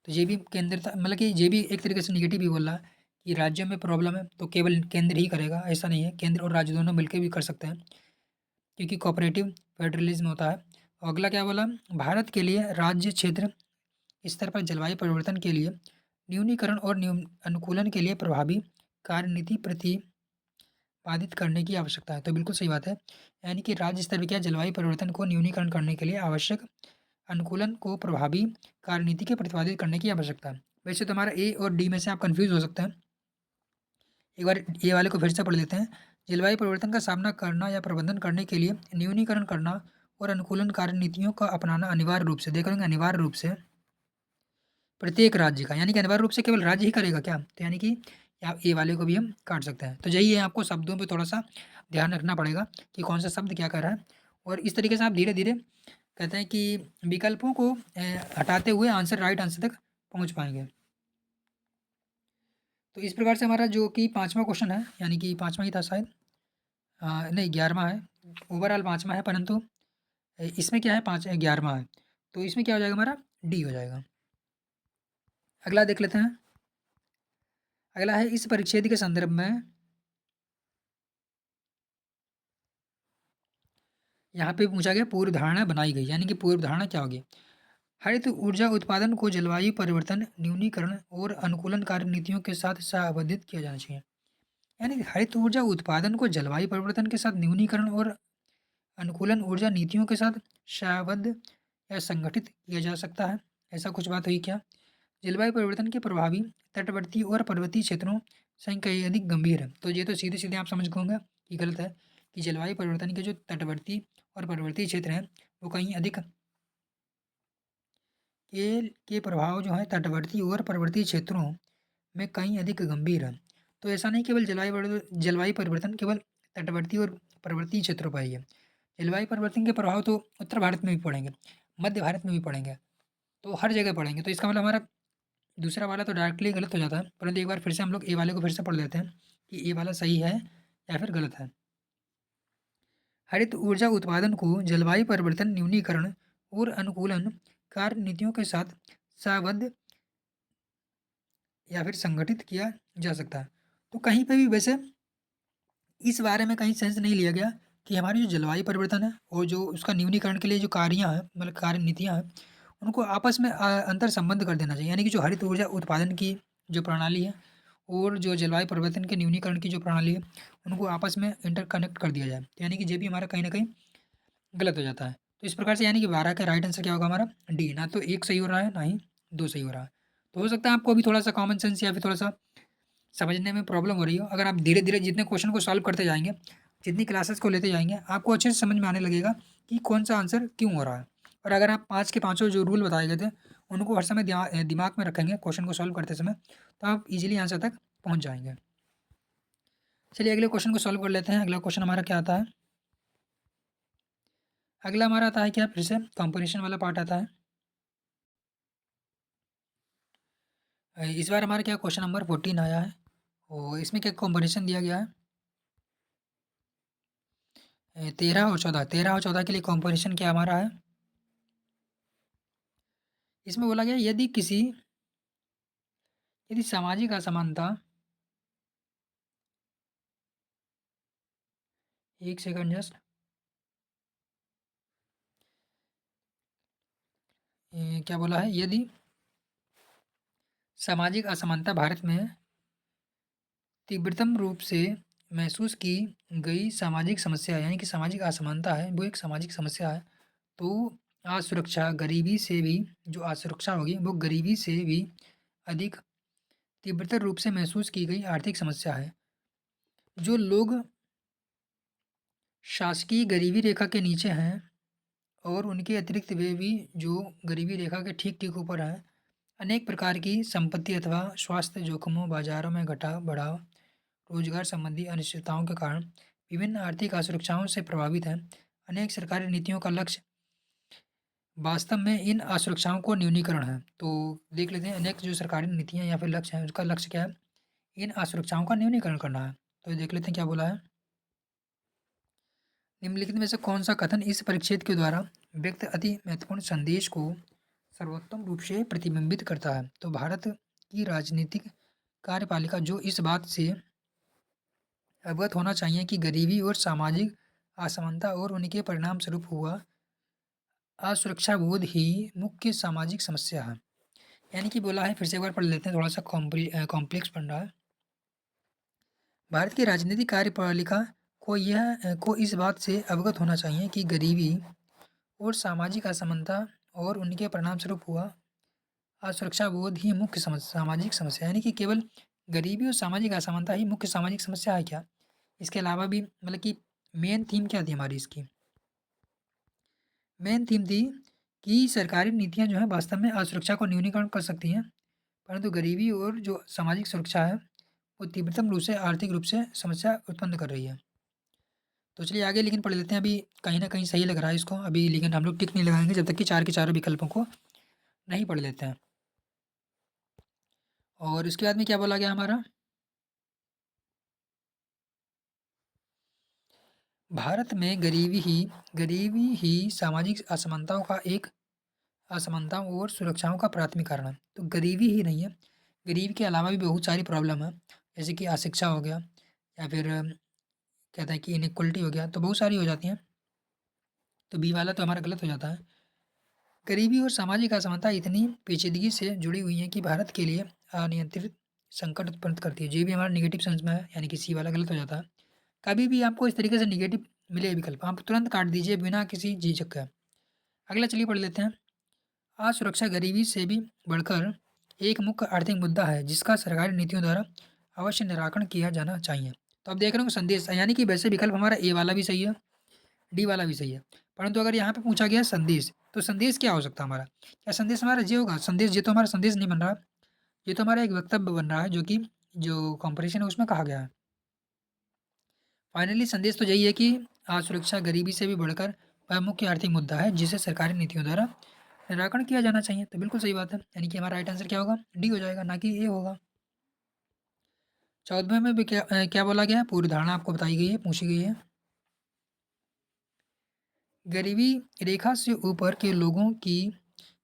तो ये भी केंद्र मतलब कि ये भी एक तरीके से निगेटिव ही बोल रहा है कि राज्यों में प्रॉब्लम है तो केवल केंद्र ही करेगा, ऐसा नहीं है। केंद्र और राज्य दोनों मिलकर भी कर सकते हैं क्योंकि कोऑपरेटिव फेडरलिज्म होता है। और अगला क्या बोला, भारत के लिए राज्य क्षेत्र स्तर पर जलवायु परिवर्तन के लिए न्यूनीकरण और अनुकूलन के लिए प्रभावी कार्यनीति प्रतिपादित करने की आवश्यकता है। तो बिल्कुल सही बात है, यानी कि राज्य स्तर पर क्या जलवायु परिवर्तन को न्यूनीकरण करने के लिए आवश्यक अनुकूलन को प्रभावी कार्यनीति के प्रतिपादित करने की आवश्यकता है। वैसे तो हमारा ए और डी में से आप कंफ्यूज हो सकते हैं। एक बार ए वाले को फिर से पढ़ लेते हैं। जलवायु परिवर्तन का सामना करना या प्रबंधन करने के लिए न्यूनीकरण करना और अनुकूलन कार्यनीतियों का अपनाना अनिवार्य रूप से, देख लेंगे अनिवार्य रूप से प्रत्येक राज्य का, यानी कि अनिवार्य रूप से केवल राज्य ही करेगा क्या, तो यानी कि आप ए वाले को भी हम काट सकते हैं। तो यही है, आपको शब्दों पे थोड़ा सा ध्यान रखना पड़ेगा कि कौन सा शब्द क्या कर रहा है और इस तरीके से आप धीरे धीरे कहते हैं कि विकल्पों को हटाते हुए आंसर राइट आंसर तक पहुंच पाएंगे। तो इस प्रकार से हमारा जो कि 5वां क्वेश्चन है, यानी कि 5वां ही था शायद, नहीं 11वां है, ओवरऑल 5वां है परंतु इसमें क्या है 11वां है। तो इसमें क्या हो जाएगा हमारा डी हो जाएगा। अगला देख लेते हैं। अगला है इस परिच्छेद के संदर्भ में यहाँ पे पूछा गया पूर्व धारणा बनाई गई, यानी कि पूर्व धारणा क्या होगी। हरित ऊर्जा उत्पादन को जलवायु परिवर्तन न्यूनीकरण और अनुकूलन कार्य नीतियों के साथ संबंधित किया जाना चाहिए। यानी कि हरित ऊर्जा उत्पादन को जलवायु परिवर्तन के साथ न्यूनीकरण और अनुकूलन ऊर्जा नीतियों के साथ संबद्ध या संगठित किया जा सकता है। ऐसा कुछ बात हुई क्या। जलवायु परिवर्तन के प्रभावी तटवर्ती और पर्वतीय क्षेत्रों से कहीं अधिक गंभीर है। तो ये तो सीधे सीधे आप समझ गए कि गलत है कि जलवायु परिवर्तन के जो तटवर्ती और पर्वतीय क्षेत्र हैं वो कहीं अधिक के प्रभाव जो है तटवर्ती और पर्वतीय क्षेत्रों में कहीं अधिक गंभीर है। तो ऐसा नहीं केवल जलवायु परिवर्तन केवल तटवर्ती और पर्वतीय क्षेत्रों पर ही है। जलवायु परिवर्तन के प्रभाव तो उत्तर भारत में भी पड़ेंगे, मध्य भारत में भी पड़ेंगे, तो हर जगह पड़ेंगे। तो इसका मतलब हमारा दूसरा वाला तो डायरेक्टली गलत हो जाता है, परंतु एक बार फिर से हम लोग ए वाले को फिर से पढ़ लेते हैं कि ए वाला सही है या फिर गलत है। हरित ऊर्जा उत्पादन को जलवायु परिवर्तन न्यूनीकरण और अनुकूलन कार्य नीतियों के साथ संबद्ध या फिर संगठित किया जा सकता है। तो कहीं पे भी वैसे इस बारे में कहीं सेंस नहीं लिया गया कि हमारी जो जलवायु परिवर्तन है और जो उसका न्यूनीकरण के लिए जो कार्याँ हैं मतलब कार्य नीतियाँ हैं उनको आपस में अंतर संबंध कर देना चाहिए। यानी कि जो हरित ऊर्जा उत्पादन की जो प्रणाली है और जो जलवायु परिवर्तन के न्यूनीकरण की जो प्रणाली है उनको आपस में इंटरकनेक्ट कर दिया जाए। तो यानी कि ये भी हमारा कहीं ना कहीं गलत हो जाता है। तो इस प्रकार से यानी कि 12 का राइट आंसर क्या होगा हमारा डी, ना तो एक सही हो रहा है ना ही दो सही हो रहा है। तो हो सकता है आपको अभी थोड़ा सा कॉमन सेंस या फिर थोड़ा सा समझने में प्रॉब्लम हो रही हो। अगर आप धीरे धीरे जितने क्वेश्चन को सॉल्व करते जाएंगे, जितनी क्लासेस को लेते जाएंगे, आपको अच्छे से समझ में आने लगेगा कि कौन सा आंसर क्यों हो रहा है। और अगर आप 5 के 5 जो रूल बताए गए थे उनको हर समय दिमाग में रखेंगे क्वेश्चन को सॉल्व करते समय, तो आप इजीली आंसर तक पहुंच जाएंगे। चलिए अगले क्वेश्चन को सॉल्व कर लेते हैं। अगला क्वेश्चन हमारा क्या आता है? अगला हमारा आता है क्या, फिर से कंपोजिशन वाला पार्ट आता है। इस बार हमारा क्या क्वेश्चन नंबर 14 आया है और इसमें क्या कंपोजिशन दिया गया है 13 और 14। 13 और 14 के लिए कंपोजिशन क्या हमारा है, इसमें बोला गया यदि सामाजिक असमानता, एक सेकंड जस्ट, क्या बोला है, यदि सामाजिक असमानता भारत में तीव्रतम रूप से महसूस की गई सामाजिक समस्या है, यानी कि सामाजिक असमानता है वो एक सामाजिक समस्या है, तो असुरक्षा गरीबी से भी, जो असुरक्षा होगी वो गरीबी से भी अधिक तीव्रतर रूप से महसूस की गई आर्थिक समस्या है। जो लोग शासकीय गरीबी रेखा के नीचे हैं और उनके अतिरिक्त वे भी जो गरीबी रेखा के ठीक ठीक ऊपर हैं, अनेक प्रकार की संपत्ति अथवा स्वास्थ्य जोखिमों, बाजारों में घटाव बढ़ाव, रोजगार संबंधी अनिश्चितताओं के कारण विभिन्न आर्थिक असुरक्षाओं से प्रभावित हैं। अनेक सरकारी नीतियों का लक्ष्य वास्तव में इन असुरक्षाओं को न्यूनीकरण है। तो देख लेते हैं अनेक जो सरकारी नीतियां या फिर लक्ष्य हैं उसका लक्ष्य क्या है, इन असुरक्षाओं का न्यूनीकरण करना है। तो देख लेते हैं क्या बोला है। निम्नलिखित में से कौन सा कथन इस परिच्छेद के द्वारा व्यक्त अति महत्वपूर्ण संदेश को सर्वोत्तम रूप से प्रतिबिंबित करता है? तो भारत की राजनीतिक कार्यपालिका जो इस बात से अवगत होना चाहिए कि गरीबी और सामाजिक असमानता और उनके परिणाम स्वरूप हुआ असुरक्षा बोध ही मुख्य सामाजिक समस्या है। यानी कि बोला है, फिर से एक बार पढ़ लेते हैं, थोड़ा सा कॉम्प्लेक्स बन रहा है। भारत की राजनीतिक कार्यपालिका को इस बात से अवगत होना चाहिए कि गरीबी और सामाजिक असमानता और उनके परिणाम स्वरूप हुआ असुरक्षा बोध ही मुख्य सामाजिक समस्या, यानी कि केवल गरीबी और सामाजिक असमानता ही मुख्य सामाजिक समस्या है क्या? इसके अलावा भी मतलब कि मेन थीम क्या थी हमारी इसकी? मेन थीम थी कि सरकारी नीतियां जो है वास्तव में असुरक्षा को न्यूनीकरण कर सकती हैं, परंतु गरीबी और जो सामाजिक सुरक्षा है वो तीव्रतम रूप से आर्थिक रूप से समस्या उत्पन्न कर रही है। तो चलिए आगे लेकिन पढ़ लेते हैं। अभी कहीं ना कहीं सही लग रहा है इसको अभी, लेकिन हम लोग टिक नहीं लगाएंगे जब तक कि चार के चारों विकल्पों को नहीं पढ़ लेते हैं। और इसके बाद में क्या बोला गया हमारा, भारत में गरीबी ही सामाजिक असमानताओं और सुरक्षाओं का प्राथमिक कारण है। तो गरीबी ही नहीं है, गरीबी के अलावा भी बहुत सारी प्रॉब्लम है, जैसे कि अशिक्षा हो गया या फिर कहते हैं कि इनइक्वलिटी हो गया, तो बहुत सारी हो जाती हैं। तो बी वाला तो हमारा गलत हो जाता है। गरीबी और सामाजिक असमानता इतनी पेचीदगी से जुड़ी हुई हैं कि भारत के लिए अनियंत्रित संकट उत्पन्न करती है। जो भी हमारा निगेटिव सेंस में है, यानी कि सी वाला गलत हो जाता है। कभी भी आपको इस तरीके से निगेटिव मिले विकल्प, आप तुरंत काट दीजिए बिना किसी झिझक के। अगला चलिए पढ़ लेते हैं। असुरक्षा गरीबी से भी बढ़कर एक मुख्य आर्थिक मुद्दा है जिसका सरकारी नीतियों द्वारा अवश्य निराकरण किया जाना चाहिए। तो अब देख रहे हो संदेश, यानी कि वैसे विकल्प हमारा ए वाला भी सही है, डी वाला भी सही है, परंतु अगर यहाँ पे पूछा गया संदेश, तो संदेश क्या हो सकता है हमारा? क्या संदेश हमारा ये होगा? संदेश ये तो हमारा संदेश नहीं बन रहा, ये तो हमारा एक वक्तव्य बन रहा है जो कि जो कंपटीशन है उसमें कहा गया है। फाइनली संदेश तो यही है कि असुरक्षा गरीबी से भी बढ़कर वह मुख्य आर्थिक मुद्दा है जिसे सरकारी नीतियों द्वारा निराकरण किया जाना चाहिए। तो बिल्कुल सही बात है, यानी कि हमारा राइट आंसर क्या होगा, डी हो जाएगा, ना कि ए होगा। 14वें में भी क्या बोला गया है, पूरी धारणा आपको बताई गई है, पूछी गई है। गरीबी रेखा से ऊपर के लोगों की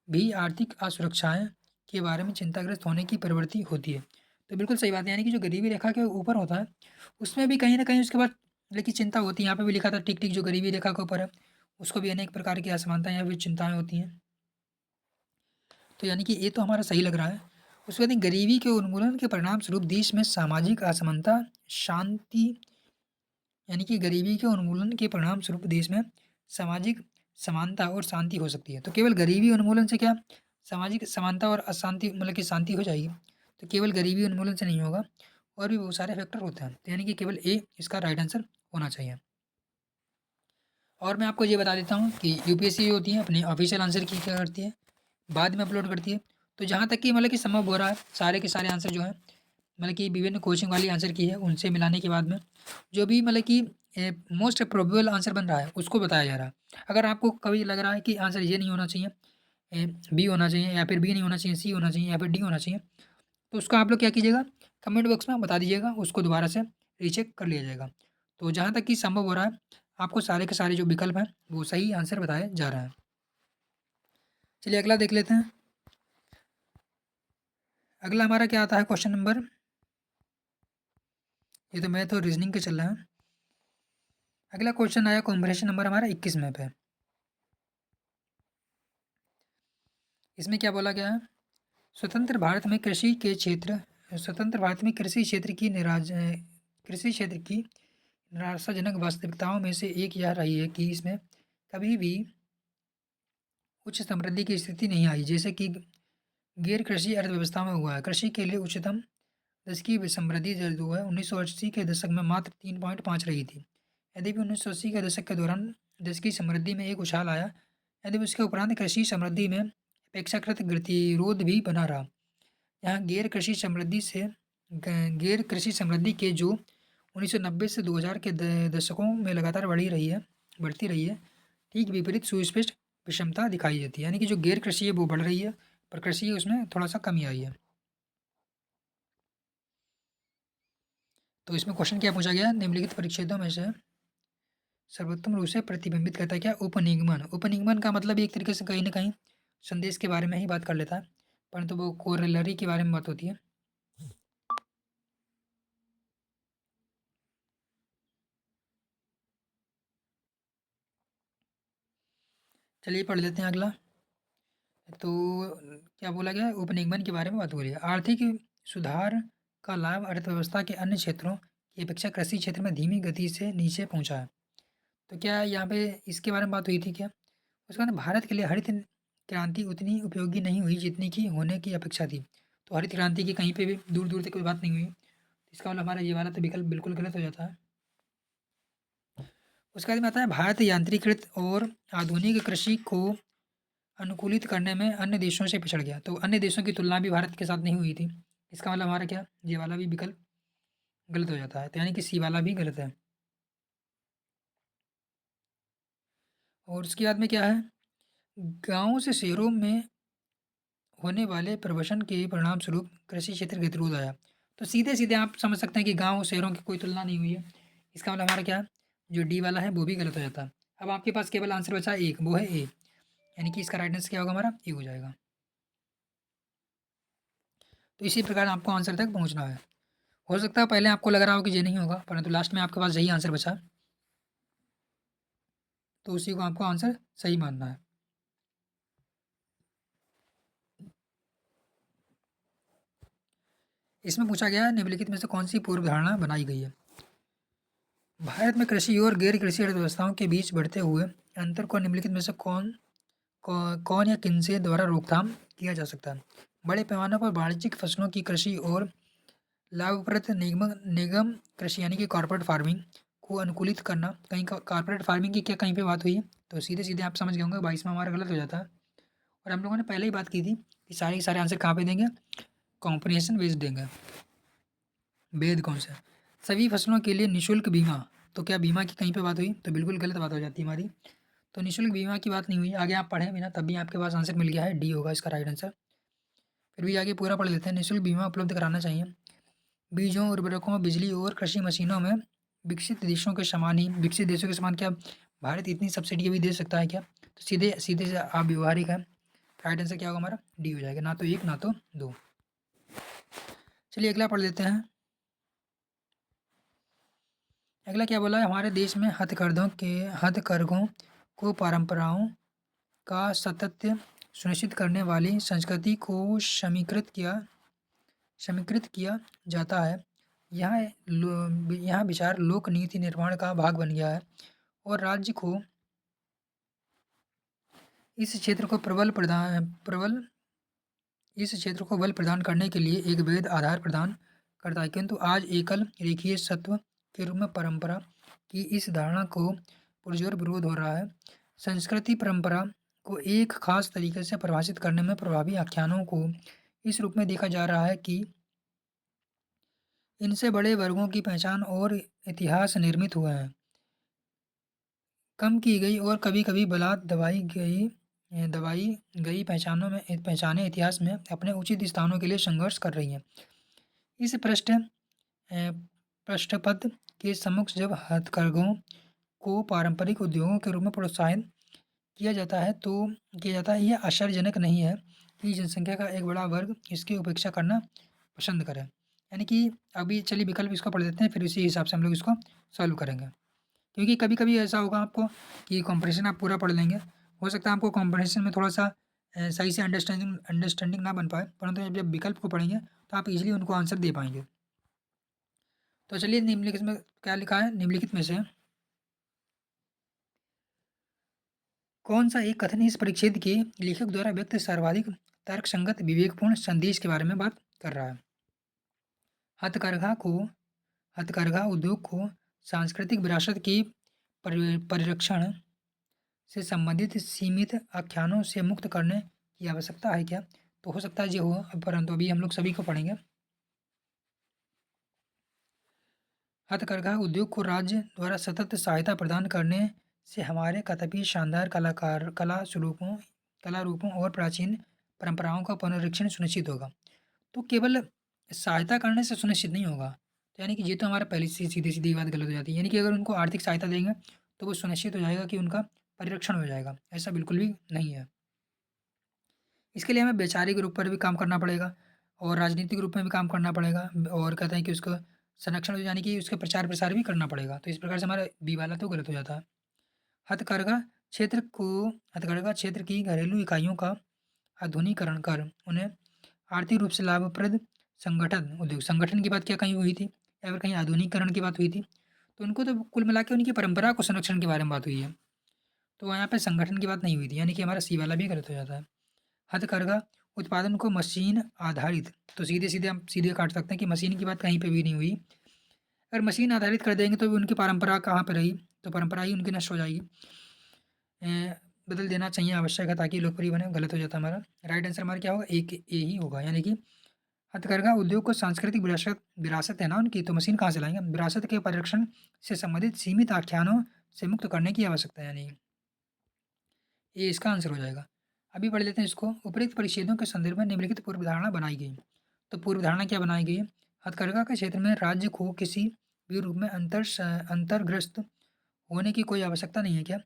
भी आर्थिक असुरक्षाएं के बारे में चिंताग्रस्त होने की प्रवृत्ति होती है। तो बिल्कुल सही बात है, यानी कि जो गरीबी रेखा के ऊपर होता है उसमें भी कहीं ना कहीं उसके बाद लेकिन चिंता होती है। यहाँ पे भी लिखा था टिक टिक, जो गरीबी रेखा के ऊपर है उसको भी अनेक प्रकार की असमानताएं या फिर चिंताएं होती हैं। तो यानी कि ये तो हमारा सही लग रहा है। उसके बाद गरीबी के उन्मूलन के परिणाम स्वरूप देश में सामाजिक असमानता शांति, यानी कि गरीबी के उन्मूलन के परिणाम स्वरूप देश में सामाजिक समानता और शांति हो सकती है। तो केवल गरीबी उन्मूलन से क्या सामाजिक समानता और अशांति मतलब कि शांति हो जाएगी? तो केवल गरीबी उन्मूलन से नहीं होगा, और भी बहुत सारे फैक्टर होते हैं। तो यानी कि केवल ए इसका राइट आंसर होना चाहिए। और मैं आपको ये बता देता हूँ कि यूपीएससी होती है अपनी ऑफिशियल आंसर की क्या करती है, बाद में अपलोड करती है। तो जहाँ तक कि मतलब कि संभव हो रहा है, सारे के सारे आंसर जो हैं मतलब कि विभिन्न कोचिंग वाली आंसर की है, उनसे मिलाने के बाद में जो भी मतलब कि मोस्ट प्रोबेबल आंसर बन रहा है उसको बताया जा रहा है। अगर आपको कभी लग रहा है कि आंसर ये नहीं होना चाहिए, बी होना चाहिए, या फिर बी नहीं होना चाहिए, सी होना चाहिए, या फिर डी होना चाहिए, तो उसको आप लोग क्या कीजिएगा, कमेंट बॉक्स में बता दीजिएगा, उसको दोबारा से रीचेक कर लिया जाएगा। तो जहाँ तक कि संभव हो रहा है, आपको सारे के सारे जो विकल्प हैं वो सही आंसर बताए जा रहा है। चलिए अगला देख लेते हैं। अगला हमारा क्या आता है, क्वेश्चन नंबर, ये तो मैथ और रीजनिंग के चल रहा है। अगला क्वेश्चन आया कॉम्प्रिहेंशन नंबर हमारा 21 में पे। इसमें क्या बोला गया है, स्वतंत्र भारत में कृषि के क्षेत्र, स्वतंत्र भारत में कृषि क्षेत्र की निराशाजनक वास्तविकताओं में से एक यह रही है कि इसमें कभी भी उच्च समृद्धि की स्थिति नहीं आई, जैसे कि गैर कृषि अर्थव्यवस्था में हुआ है। कृषि के लिए उच्चतम दशकीय समृद्धि दर जो है 1980 के दशक में मात्र 3.5 रही थी। यद्यपि 1980 के दशक के दौरान देश की समृद्धि में एक उछाल आया, यद्यपि उसके उपरांत कृषि समृद्धि में अपेक्षाकृत गतिरोध भी बना रहा। यहाँ गैर कृषि समृद्धि के जो 1990 से 2000 के दशकों में लगातार बढ़ती रही है, ठीक विपरीत सुस्पष्ट विषमता दिखाई देती है। यानी कि जो गैर कृषि है वो बढ़ रही है, पर कृषि है उसमें थोड़ा सा कमी आई है। तो इसमें क्वेश्चन क्या पूछा गया, निम्नलिखित परिच्छेदों में से सर्वोत्तम रूप से प्रतिबिंबित करता है क्या, उपनिगमन। उपनिगमन का मतलब एक तरीके से कहीं ना कहीं संदेश के बारे में ही बात कर लेता है, परंतु वो कोरेलरी के बारे में बात होती है। चलिए पढ़ लेते हैं अगला। तो क्या बोला गया है? उपनिगमन के बारे में बात हो रही है। आर्थिक सुधार का लाभ अर्थव्यवस्था के अन्य क्षेत्रों की अपेक्षा कृषि क्षेत्र में धीमी गति से नीचे पहुंचा है। तो क्या यहाँ पे इसके बारे में बात हुई थी क्या? उसके बाद भारत के लिए हरित क्रांति उतनी उपयोगी नहीं हुई जितनी की होने की अपेक्षा थी। तो हरित क्रांति की कहीं पे भी दूर दूर तक कोई बात नहीं हुई। इसका मतलब हमारा ये वाला तो विकल्प बिल्कुल गलत हो जाता है। उसके बाद में आता है भारत यांत्रिकृत और आधुनिक कृषि को अनुकूलित करने में अन्य देशों से पिछड़ गया। तो अन्य देशों की तुलना भी भारत के साथ नहीं हुई थी। इसका मतलब हमारा क्या, ये वाला भी विकल्प गलत हो जाता है। तो यानी कि सी वाला भी गलत है। और उसके बाद में क्या है, गाँव से शहरों में होने वाले प्रवसन के परिणाम स्वरूप कृषि क्षेत्र गतिरोध आया। तो सीधे सीधे आप समझ सकते हैं कि गाँव शहरों की कोई तुलना नहीं हुई है। इसका मतलब हमारा क्या, जो डी वाला है वो भी गलत हो जाता है। अब आपके पास केवल आंसर बचा एक, वो है ए। यानी कि इसका राइट आंसर क्या होगा, हमारा ए हो जाएगा। तो इसी प्रकार आपको आंसर तक पहुंचना है। हो सकता है पहले आपको लग रहा हो कि ये नहीं होगा, परंतु लास्ट में आपके पास यही आंसर बचा, तो उसी को आपको आंसर सही मानना है। इसमें पूछा गया है निम्नलिखित में से कौन सी पूर्व धारणा बनाई गई है। भारत में कृषि और गैर कृषि अर्थव्यवस्थाओं के बीच बढ़ते हुए अंतर को निम्नलिखित में से कौन या किन से द्वारा रोकथाम किया जा सकता है। बड़े पैमाने पर वाणिज्यिक फसलों की कृषि और लाभप्रद निगम निगम कृषि यानी कि कॉर्पोरेट फार्मिंग को अनुकूलित करना। कहीं कॉर्पोरेट फार्मिंग की क्या कहीं पे बात हुई है? तो सीधे सीधे आप समझ गए होंगे 22 में हमारा गलत हो जाता है। और हम लोगों ने पहले ही बात की थी कि सारे के सारे आंसर कहाँ पे देंगे, कॉम्प्रिहेंशन बेस्ड देंगे। वेद कौन सा, सभी फसलों के लिए निःशुल्क बीमा। तो क्या बीमा की कहीं पे बात हुई? तो बिल्कुल गलत बात हो जाती है हमारी। तो निःशुल्क बीमा की बात नहीं हुई। आगे आप पढ़ें बिना तब भी आपके पास आंसर मिल गया है, डी होगा इसका राइट आंसर। फिर भी आगे पूरा पढ़ लेते हैं। निःशुल्क बीमा उपलब्ध कराना चाहिए। बीजों, उर्वरकों, बिजली और कृषि मशीनों में विकसित देशों के समान क्या भारत इतनी सब्सिडी भी दे सकता है क्या? तो सीधे सीधे से आप व्यवहारिक है। राइट आंसर क्या होगा हमारा, डी हो जाएगा। ना तो एक ना तो दो। चलिए अगला पढ़ लेते हैं। अगला क्या बोला है, हमारे देश में हथकरघों को परंपराओं का सातत्य सुनिश्चित करने वाली संस्कृति को समीकृत किया जाता है। यह विचार लोक नीति निर्माण का भाग बन गया है और राज्य को इस क्षेत्र को बल प्रदान करने के लिए एक वैध आधार प्रदान करता है। किंतु आज एकल रेखीय सत्व के रूप में परंपरा की इस धारणा को पुरजोर विरोध हो रहा है। संस्कृति परंपरा को एक खास तरीके से परिभाषित करने में प्रभावी आख्यानों को इस रूप में देखा जा रहा है कि इनसे बड़े वर्गों की पहचान और इतिहास निर्मित हुए हैं, कम की गई और कभी-कभी बलात् दबाई गई पहचानें इतिहास में अपने उचित स्थानों के लिए संघर्ष कर रही हैं। इस पृष्ठपथ के सम्मुख जब हथकरघों को पारंपरिक उद्योगों के रूप में प्रोत्साहित किया जाता है यह आश्चर्यजनक नहीं है कि जनसंख्या का एक बड़ा वर्ग इसकी उपेक्षा करना पसंद करे। यानी कि अभी चलिए विकल्प इसको पढ़ देते हैं, फिर इसी हिसाब से हम लोग इसको सॉल्व करेंगे। क्योंकि कभी-कभी ऐसा होगा आपको कि कॉम्प्रिहेंशन आप पूरा पढ़ लेंगे, हो सकता है आपको कॉम्प्रिहेंशन में थोड़ा-सा सही से अंडरस्टैंडिंग ना बन पाए, परंतु जब विकल्प को पढ़ेंगे तो आप इज़िली उनको आंसर दे पाएँगे। तो चलिए निम्नलिखित में क्या लिखा है, निम्नलिखित में से कौन-सा एक कथन इस परिच्छेद के लेखक द्वारा व्यक्त सर्वाधिक तर्कसंगत, विवेकपूर्ण संदेश के बारे में बात कर रहा है? हथकरघा को हथकरघा उद्योग को सांस्कृतिक विरासत की परिरक्षण से संबंधित सीमित आख्यानों से मुक्त करने की आवश्यकता है क्या? तो हो सकता है ये हो, परंतु अभी हम लोग सभी को पढ़ेंगे। हथकरघा उद्योग को राज्य द्वारा सतत सहायता प्रदान करने से हमारे कदापि शानदार कला रूपों और प्राचीन परंपराओं का पुनरीक्षण सुनिश्चित होगा। तो केवल सहायता करने से सुनिश्चित नहीं होगा। तो यानी कि ये तो हमारा पहले से सीधी-सीधी बात गलत हो जाती है। यानी कि अगर उनको आर्थिक सहायता देंगे, तो वो सुनिश्चित हो जाएगा कि उनका परिरक्षण हो जाएगा। ऐसा बिल्कुल भी नहीं है। इसके लिए हमें वैचारिक रूप पर भी काम करना पड़ेगा और राजनीतिक रूप में भी काम करना पड़ेगा और कहते हैं कि उसको संरक्षण यानी कि उसका प्रचार-प्रसार भी करना पड़ेगा। तो इस प्रकार से हमारा बी वाला तो गलत हो जाता है। हथकरघा हथकरघा क्षेत्र की घरेलू इकाइयों का आधुनिकीकरण कर उन्हें आर्थिक रूप से लाभप्रद संगठन की बात क्या कहीं हुई थी या फिर कहीं आधुनिकीकरण की बात हुई थी? तो उनको तो कुल मिला के उनकी परंपरा को संरक्षण के बारे में बात हुई है। तो यहाँ पे संगठन की बात नहीं हुई थी, यानी कि हमारा सी वाला भी गलत हो जाता है। हथकरघा उत्पादन को मशीन आधारित, तो सीधे-सीधे हम सीधे काट सकते हैं कि मशीन की बात कहीं पे भी नहीं हुई। अगर मशीन आधारित कर देंगे तो उनकी परंपरा कहाँ पे रही? तो परंपरा ही उनकी नष्ट हो जाएगी। बदल देना चाहिए आवश्यक है ताकि लोकप्रिय बने, गलत हो जाता है हमारा। राइट आंसर हमारा क्या होगा? एक ए ही होगा, यानी कि हथकरघा उद्योग को सांस्कृतिक विरासत है ना उनकी, तो मशीन कहाँ से लाएँगे? विरासत के परिरक्षण से संबंधित सीमित आख्यानों से मुक्त करने की आवश्यकता है, यानी ये इसका आंसर हो जाएगा। अभी पढ़ लेते हैं इसको। उपरोक्त परिच्छेदों के संदर्भ में निम्नलिखित पूर्व धारणा बनाई गई। तो पूर्व धारणा क्या बनाई गई है? हथकरघा के क्षेत्र में राज्य को किसी भी रूप में अंतर्ग्रस्त होने की कोई आवश्यकता नहीं है क्या?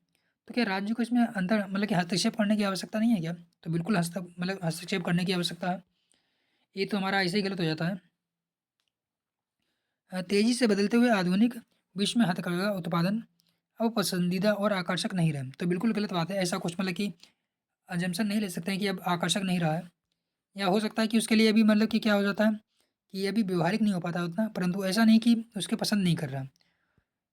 तो क्या राज्य को इसमें मतलब कि हस्तक्षेप करने की आवश्यकता नहीं है क्या? तो बिल्कुल हस्तक्षेप करने की आवश्यकता है। ये तो हमारा ऐसे ही गलत हो जाता है। तेजी से बदलते हुए आधुनिक विश्व में हथकरघा उत्पादन अब पसंदीदा और आकर्षक नहीं रहे। तो बिल्कुल गलत बात है। ऐसा कुछ मतलब कि अजम्पशन नहीं ले सकते हैं कि अब आकर्षक नहीं रहा है, या हो सकता है कि उसके लिए अभी मतलब कि क्या हो जाता है कि ये अभी व्यवहारिक नहीं हो पाता उतना, परंतु ऐसा नहीं कि उसके पसंद नहीं कर रहा।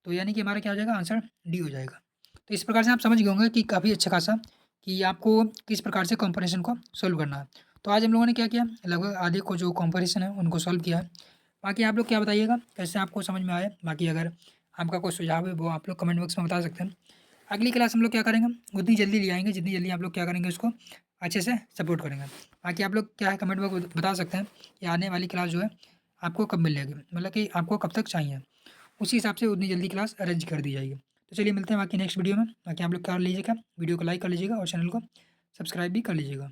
तो यानी कि हमारा क्या हो जाएगा? आंसर डी हो जाएगा। तो इस प्रकार से आप समझ गए होंगे कि काफ़ी अच्छा खासा कि आपको किस प्रकार से कंपैरिज़न को सॉल्व करना है। तो आज हम लोगों ने क्या किया, लगभग आधे को जो कंपैरिज़न है उनको सॉल्व किया है। बाकी आप लोग क्या बताइएगा कैसे आपको समझ में आया? बाकी अगर आपका कोई सुझाव है वो आप लोग कमेंट बॉक्स में बता सकते हैं। अगली क्लास हम लोग क्या करेंगे, उतनी जल्दी ले आएँगे जितनी जल्दी आप लोग क्या करेंगे, उसको अच्छे से सपोर्ट करेंगे। बाकी आप लोग क्या है कमेंट बॉक्स बता सकते हैं कि आने वाली क्लास जो है आपको कब मिल जाएगी, मतलब कि आपको कब तक चाहिए। उसी हिसाब से उतनी जल्दी क्लास अरेंज कर दी जाएगी। तो चलिए मिलते हैं बाकी नेक्स्ट वीडियो में। बाकी आप लोग कर लीजिएगा, वीडियो को लाइक कर लीजिएगा और चैनल को सब्सक्राइब भी कर लीजिएगा।